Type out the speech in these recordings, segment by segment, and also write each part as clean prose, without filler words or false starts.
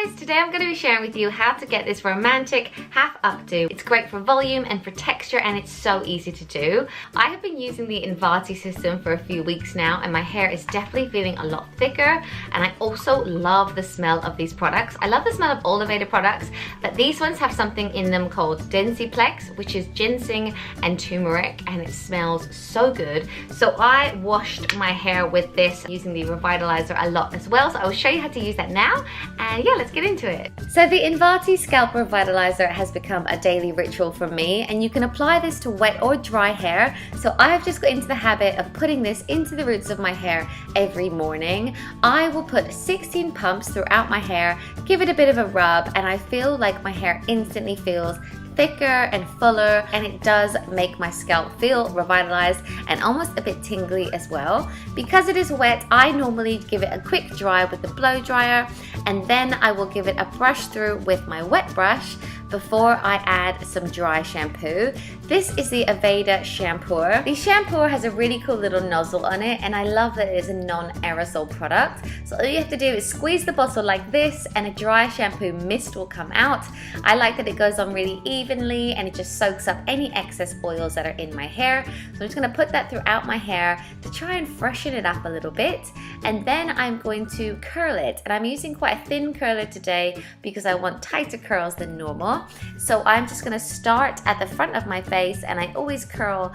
guys, today I'm going to be sharing with you how to get this romantic half updo. It's great for volume and for texture and it's so easy to do. I have been using the Invati system for a few weeks now and my hair is definitely feeling a lot thicker, and I also love the smell of these products. I love the smell of all Aveda products, but these ones have something in them called Densiplex, which is ginseng and turmeric, and it smells so good. So I washed my hair with this using the Revitalizer a lot as well, so I will show you how to use that now, and yeah, let's get into it. So the Invati Scalp Revitalizer has become a daily ritual for me, and you can apply this to wet or dry hair. So I've just got into the habit of putting this into the roots of my hair every morning. I will put 16 pumps throughout my hair, give it a bit of a rub, and I feel like my hair instantly feels thicker and fuller, and it does make my scalp feel revitalized and almost a bit tingly as well. Because it is wet, I normally give it a quick dry with the blow dryer, and then I will give it a brush through with my wet brush before I add some dry shampoo. This is the Aveda shampoo. The shampoo has a really cool little nozzle on it, and I love that it is a non-aerosol product. So all you have to do is squeeze the bottle like this and a dry shampoo mist will come out. I like that it goes on really evenly and it just soaks up any excess oils that are in my hair. So I'm just gonna put that throughout my hair to try and freshen it up a little bit. And then I'm going to curl it. And I'm using quite a thin curler today because I want tighter curls than normal. So I'm just gonna start at the front of my face, and I always curl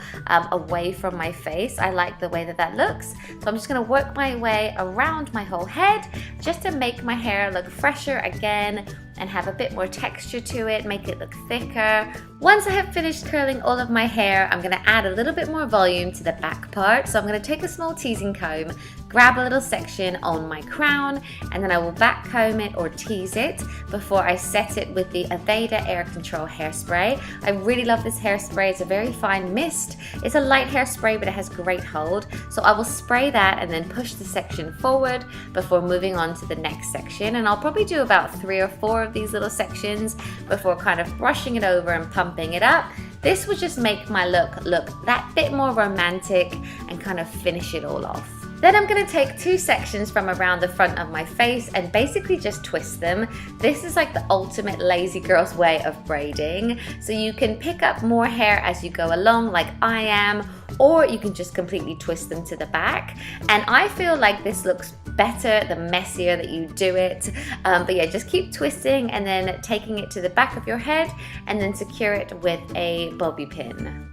away from my face. I like the way that that looks. So I'm just gonna work my way around my whole head just to make my hair look fresher again and have a bit more texture to it, make it look thicker. Once I have finished curling all of my hair, I'm gonna add a little bit more volume to the back part. So I'm gonna take a small teasing comb, grab a little section on my crown, and then I will back comb it or tease it before I set it with the Aveda Air Control hairspray. I really love this hairspray. It's a very fine mist. It's a light hairspray, but it has great hold. So I will spray that and then push the section forward before moving on to the next section. And I'll probably do about 3 or 4 of these little sections before kind of brushing it over and pumping it up. This would just make my look that bit more romantic and kind of finish it all off. Then I'm going to take 2 sections from around the front of my face and basically just twist them. This is like the ultimate lazy girl's way of braiding. So you can pick up more hair as you go along like I am, or you can just completely twist them to the back. And I feel like this looks better the messier that you do it. But yeah, just keep twisting and then taking it to the back of your head and then secure it with a bobby pin.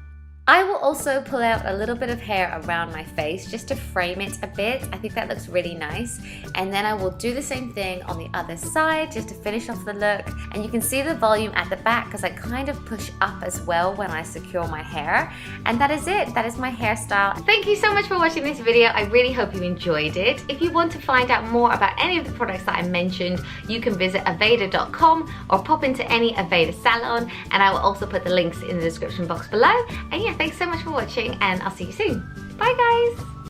I will also pull out a little bit of hair around my face just to frame it a bit. I think that looks really nice. And then I will do the same thing on the other side just to finish off the look. And you can see the volume at the back because I kind of push up as well when I secure my hair. And that is it. That is my hairstyle. Thank you so much for watching this video. I really hope you enjoyed it. If you want to find out more about any of the products that I mentioned, you can visit aveda.com or pop into any Aveda salon, and I will also put the links in the description box below. And yeah, thanks so much for watching, and I'll see you soon. Bye guys!